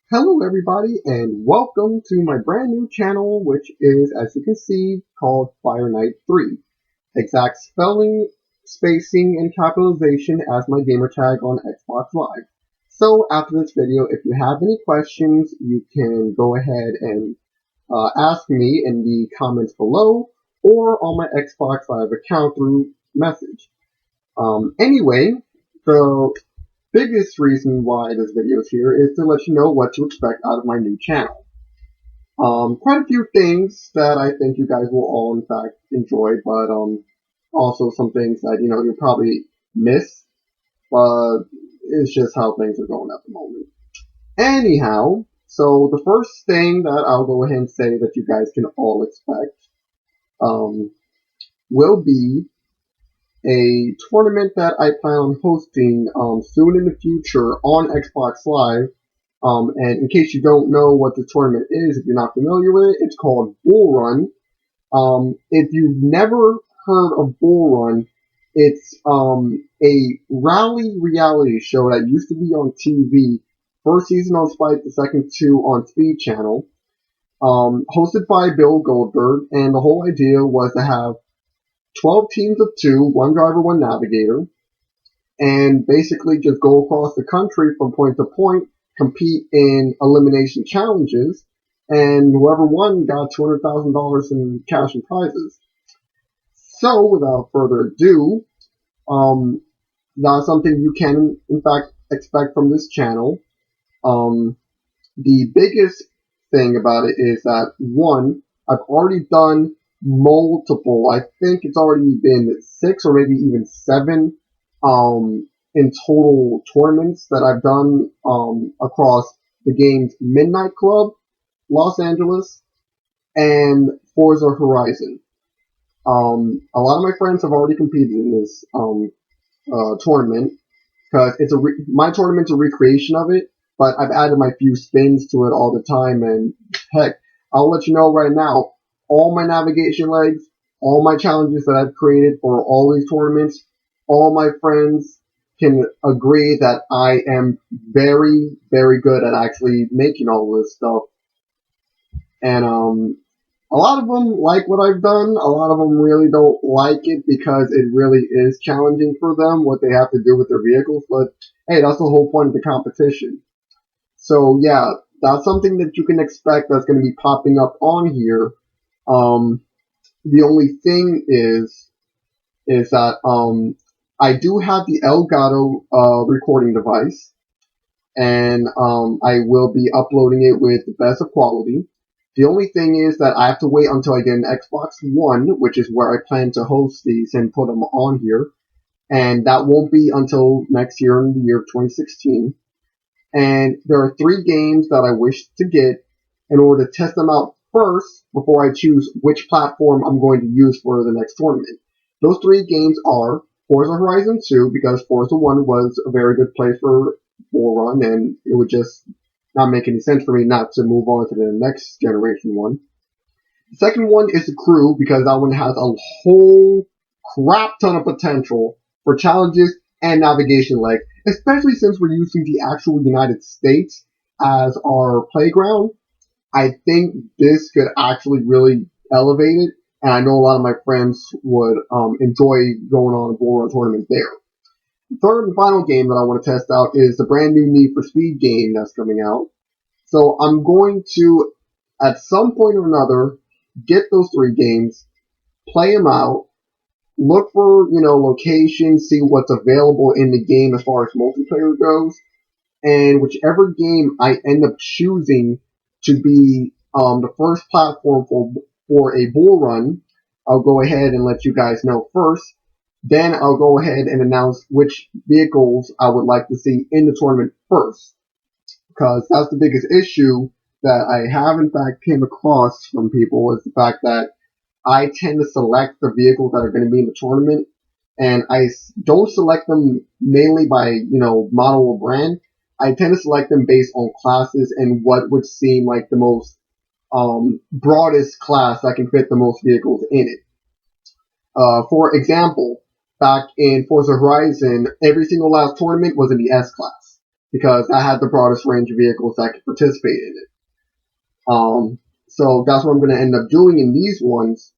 Hello everybody and welcome to my brand new channel, which is, as you can see, called Fireknight 3. Exact spelling, spacing, and capitalization as my gamer tag on Xbox Live. So after this video, if you have any questions, you can go ahead and ask me in the comments below or on my Xbox Live account through message. Anyway, the biggest reason why this video is here is to let you know what to expect out of my new channel. Quite a few things that I think you guys will all in fact enjoy, but also some things that you'll probably miss, but it's just how things are going at the moment. Anyhow, so the first thing that I'll go ahead and say that you guys can all expect um, will be a tournament that I plan on hosting soon in the future on Xbox Live. And in case you don't know what the tournament is, if you're not familiar with it, it's called Bullrun. If you've never heard of Bullrun, it's a rally reality show that used to be on TV. First season on Spike, the second two on Speed Channel. Hosted by Bill Goldberg, and the whole idea was to have 12 teams of two, one driver, one navigator, and basically just go across the country from point to point, compete in elimination challenges, and whoever won got $200,000 in cash and prizes. So, without further ado, that's something you can, in fact, expect from this channel. The biggest thing about it is that, one, I've already done multiple, I think it's already been 6 or maybe even 7 in total tournaments that I've done across the games Midnight Club, Los Angeles, and Forza Horizon. A lot of my friends have already competed in this tournament because my tournament's a recreation of it, but I've added my few spins to it all the time, and heck, I'll let you know right now, all my navigation legs, all my challenges that I've created for all these tournaments, all my friends can agree that I am very, very good at actually making all this stuff. And a lot of them like what I've done. A lot of them really don't like it because it really is challenging for them what they have to do with their vehicles. But hey, that's the whole point of the competition. So yeah, that's something that you can expect that's going to be popping up on here. The only thing is that I do have the Elgato recording device, and I will be uploading it with the best of quality. The only thing is that I have to wait until I get an Xbox One, which is where I plan to host these and put them on here, and that won't be until next year in the year of 2016. And there are 3 games that I wish to get in order to test them out first before I choose which platform I'm going to use for the next tournament. Those 3 games are Forza Horizon 2, because Forza 1 was a very good play for Bullrun, and it would just not make any sense for me not to move on to the next generation one. The second one is The Crew, because that one has a whole crap ton of potential for challenges and navigation leg, especially since we're using the actual United States as our playground. I think this could actually really elevate it, and I know a lot of my friends would enjoy going on a Bullrun tournament there. The third and final game that I want to test out is the brand new Need for Speed game that's coming out. So I'm going to, at some point or another, get those 3 games, play them out, look for, locations, see what's available in the game as far as multiplayer goes, and whichever game I end up choosing to be the first platform for a Bullrun, I'll go ahead and let you guys know first. Then I'll go ahead and announce which vehicles I would like to see in the tournament first, because that's the biggest issue that I have in fact came across from people, is the fact that I tend to select the vehicles that are going to be in the tournament, and I don't select them mainly by, model or brand. I tend to select them based on classes and what would seem like the most broadest class that can fit the most vehicles in it. For example, back in Forza Horizon, every single last tournament was in the S class, because I had the broadest range of vehicles that could participate in it. So that's what I'm going to end up doing in these ones.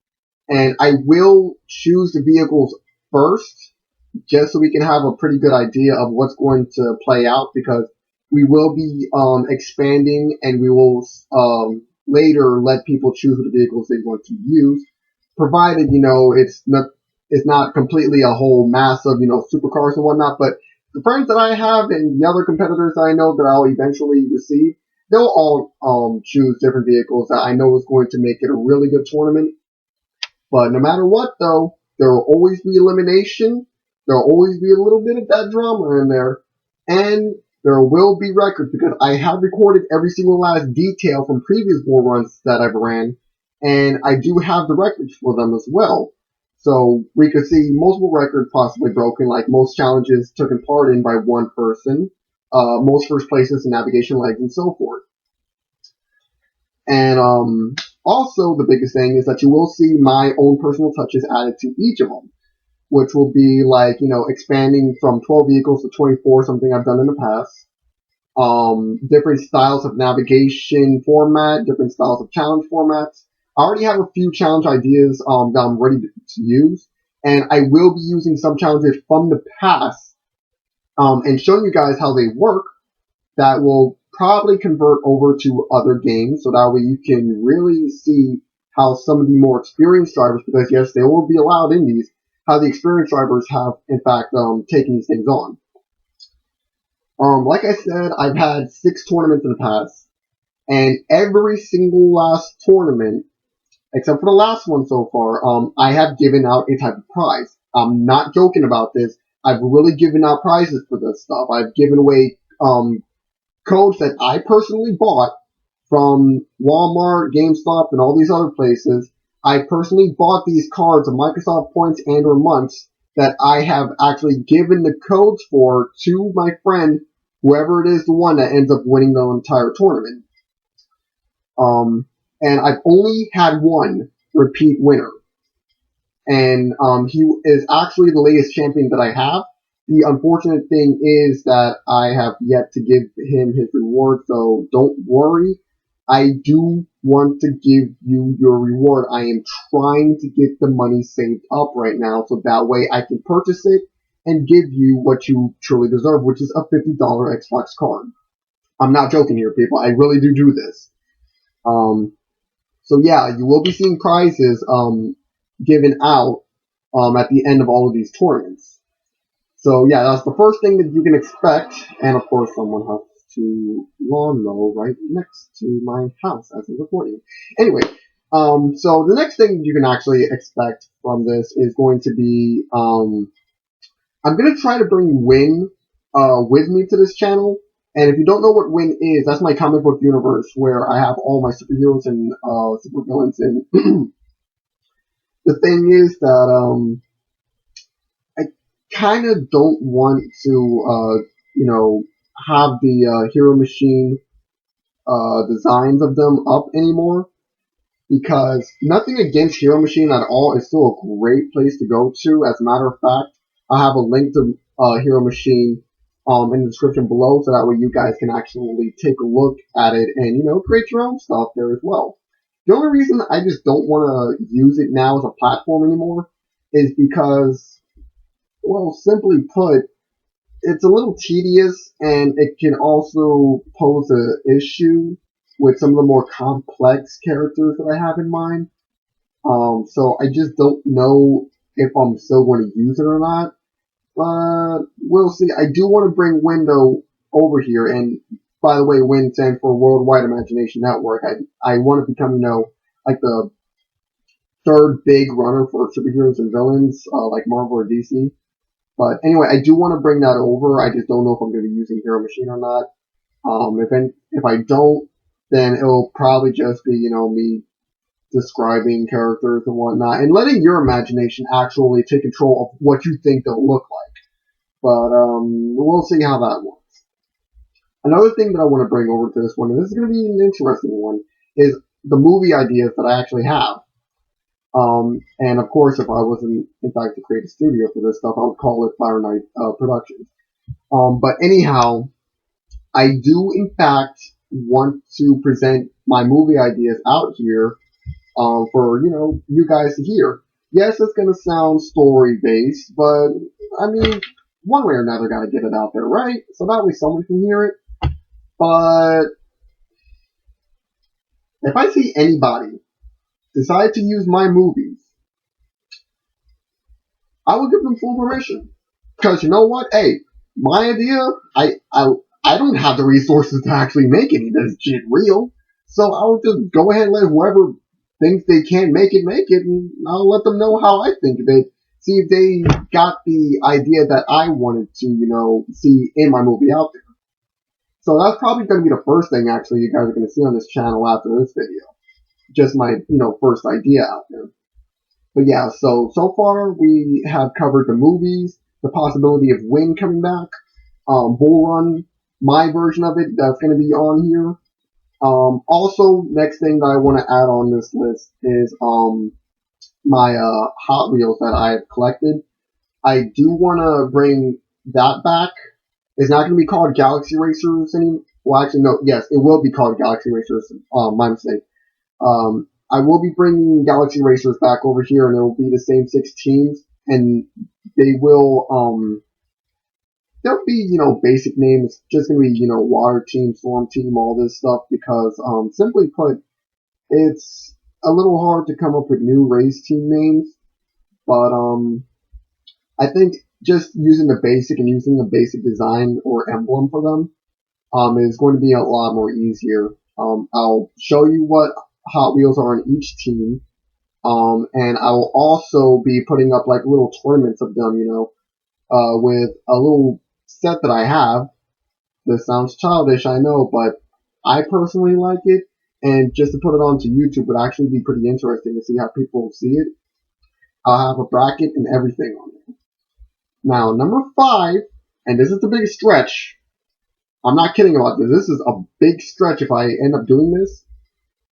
And I will choose the vehicles first, just so we can have a pretty good idea of what's going to play out, because we will be expanding, and we will later let people choose the vehicles they want to use, provided, it's not completely a whole mass of, supercars and whatnot. But the friends that I have and the other competitors that I know that I'll eventually receive, they'll all choose different vehicles that I know is going to make it a really good tournament. But no matter what, though, there will always be elimination. There will always be a little bit of that drama in there. And there will be records, because I have recorded every single last detail from previous Bull runs that I've ran. And I do have the records for them as well. So we could see multiple records possibly broken, like most challenges taken part in by one person, most first places in navigation legs, and so forth. And also the biggest thing is that you will see my own personal touches added to each of them, which will be like, expanding from 12 vehicles to 24, something I've done in the past. Different styles of navigation format, different styles of challenge formats. I already have a few challenge ideas that I'm ready to use, and I will be using some challenges from the past and showing you guys how they work. That will probably convert over to other games, so that way you can really see how some of the more experienced drivers, because yes, they will be allowed in these, how the experienced drivers have, in fact, taken these things on. Like I said, I've had 6 tournaments in the past, and every single last tournament, except for the last one so far, I have given out a type of prize. I'm not joking about this. I've really given out prizes for this stuff. I've given away codes that I personally bought from Walmart, GameStop, and all these other places. I personally bought these cards of Microsoft points and or months that I have actually given the codes for to my friend, whoever it is, the one that ends up winning the entire tournament. And I've only had one repeat winner. And he is actually the latest champion that I have. The unfortunate thing is that I have yet to give him his reward, so don't worry. I do want to give you your reward. I am trying to get the money saved up right now, so that way I can purchase it and give you what you truly deserve, which is a $50 Xbox card. I'm not joking here, people. I really do this. So yeah, you will be seeing prizes given out at the end of all of these tournaments. So yeah, that's the first thing that you can expect. And of course, someone has to lawn mow right next to my house as I'm recording. Anyway, so the next thing you can actually expect from this is going to be, I'm going to try to bring Win with me to this channel. And if you don't know what Win is, that's my comic book universe where I have all my superheroes and supervillains in. The thing is that I kind of don't want to, have the Hero Machine designs of them up anymore, because nothing against Hero Machine at all. It's still a great place to go to. As a matter of fact, I have a link to Hero Machine in the description below, so that way you guys can actually take a look at it and, create your own stuff there as well. The only reason I just don't want to use it now as a platform anymore is because, well, simply put, it's a little tedious, and it can also pose an issue with some of the more complex characters that I have in mind. So I just don't know if I'm still going to use it or not. But we'll see. I do want to bring Window over here, and by the way, WIN stands for Worldwide Imagination Network. I want to become, like the third big runner for superheroes and villains, like Marvel or DC. But anyway, I do want to bring that over. I just don't know if I'm going to be using Hero Machine or not. If I don't, then it'll probably just be, me describing characters and whatnot, and letting your imagination actually take control of what you think they'll look like. But we'll see how that works. Another thing that I want to bring over to this one, and this is going to be an interesting one, is the movie ideas that I actually have. And of course, if I wasn't, in fact, to create a studio for this stuff, I would call it Fireknight Productions. But anyhow, I do, in fact, want to present my movie ideas out here for, you guys to hear. Yes, it's going to sound story-based, but, I mean, one way or another, got to get it out there, right? So that way someone can hear it. But if I see anybody decide to use my movies, I will give them full permission. Because you know what? Hey, my idea, I don't have the resources to actually make any of this shit real. So I'll just go ahead and let whoever thinks they can make it, and I'll let them know how I think of it. See if they got the idea that I wanted to, see in my movie out there. So that's probably going to be the first thing, actually, you guys are going to see on this channel after this video. Just my, first idea out there. But yeah, so far we have covered the movies, the possibility of Win coming back, Bullrun, my version of it, that's going to be on here. Also, next thing that I want to add on this list is my Hot Wheels that I have collected. I do want to bring that back. It's not going to be called Galaxy Racers anymore. Well, actually, no. Yes, it will be called Galaxy Racers. My mistake. I will be bringing Galaxy Racers back over here, and it will be the same 6 teams, and they will, there'll be, basic names, just gonna be, Water Team, Storm Team, all this stuff, because, simply put, it's a little hard to come up with new race team names, but, I think just using the basic and using a basic design or emblem for them, is going to be a lot more easier. I'll show you what Hot Wheels are on each team, and I will also be putting up like little tournaments of them, with a little set that I have. This sounds childish, I know, but I personally like it, and just to put it onto YouTube would actually be pretty interesting to see how people see it. I'll have a bracket and everything on it. Now, number 5, and this is the biggest stretch. I'm not kidding about this. This is a big stretch if I end up doing this.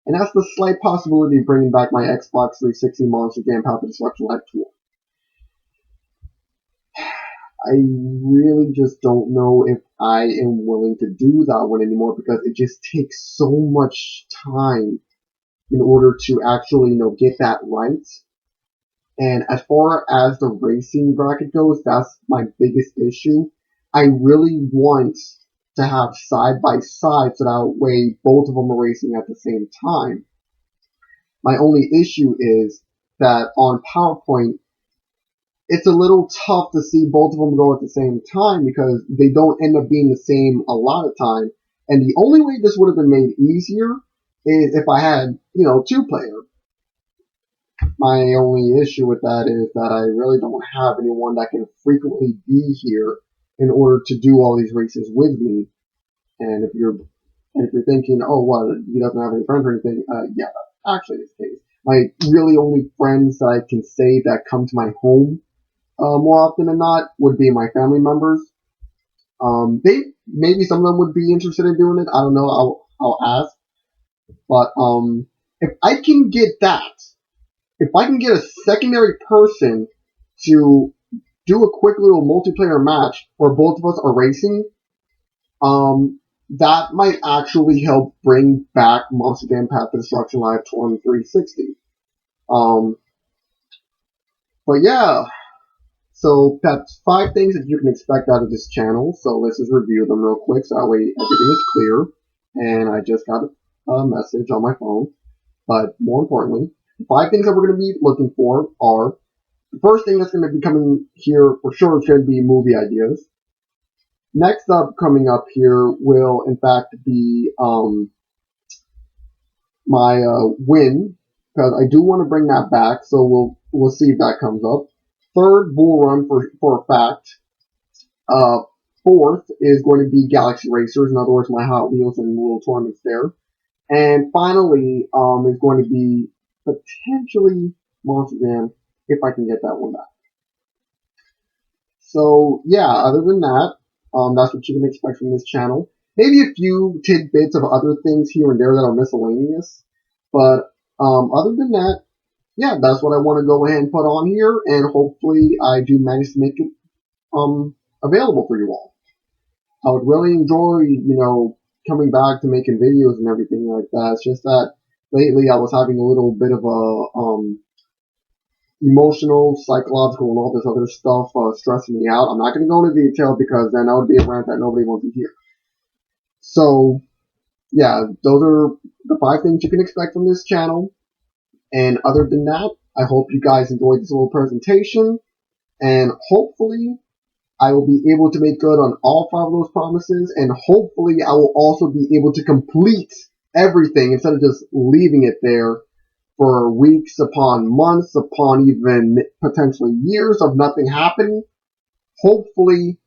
And that's the slight possibility of bringing back my Xbox 360 Monster Jam Path of Destruction Live Tour. I really just don't know if I am willing to do that one anymore because it just takes so much time in order to actually, get that right. And as far as the racing bracket goes, that's my biggest issue. I really want to have side by side so that way both of them are racing at the same time. My only issue is that on PowerPoint, it's a little tough to see both of them go at the same time because they don't end up being the same a lot of time. And the only way this would have been made easier is if I had, 2-player. My only issue with that is that I really don't have anyone that can frequently be here in order to do all these races with me. And if you're thinking, oh, well, he doesn't have any friends or anything, yeah, actually is the case. My really only friends that I can say that come to my home more often than not would be my family members. Maybe some of them would be interested in doing it. I don't know. I'll ask. But if I can get that, if I can get a secondary person to do a quick little multiplayer match where both of us are racing, that might actually help bring back Monster Jam Path of Destruction Live Tour on 360. But yeah, so that's 5 things that you can expect out of this channel. So let's just review them real quick so that way everything is clear. And I just got a message on my phone. But more importantly, the 5 things that we're going to be looking for are, the first thing that's going to be coming here for sure is going to be movie ideas. Next up, coming up here, will in fact be my win, because I do want to bring that back, so we'll see if that comes up. Third, Bullrun for a fact. Fourth is going to be Galaxy Racers, in other words, my Hot Wheels and little tournaments there. And finally, is going to be potentially Monster Jam, if I can get that one back. So yeah, other than that, that's what you can expect from this channel. Maybe a few tidbits of other things here and there that are miscellaneous. But other than that, yeah, that's what I want to go ahead and put on here. And hopefully I do manage to make it available for you all. I would really enjoy, coming back to making videos and everything like that. It's just that lately I was having a little bit of a emotional, psychological, and all this other stuff stressing me out. I'm not going to go into detail because then that would be a rant that nobody wants to hear. So, yeah, those are the 5 things you can expect from this channel. And other than that, I hope you guys enjoyed this little presentation. And hopefully, I will be able to make good on all 5 of those promises. And hopefully, I will also be able to complete everything instead of just leaving it there for weeks upon months upon even potentially years of nothing happening. Hopefully,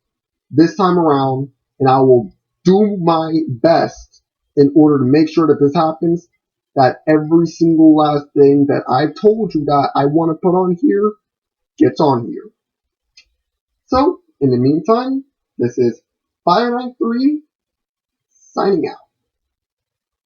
this time around, and I will do my best in order to make sure that this happens, that every single last thing that I've told you that I want to put on here gets on here. So, in the meantime, this is Fireknight 3 signing out.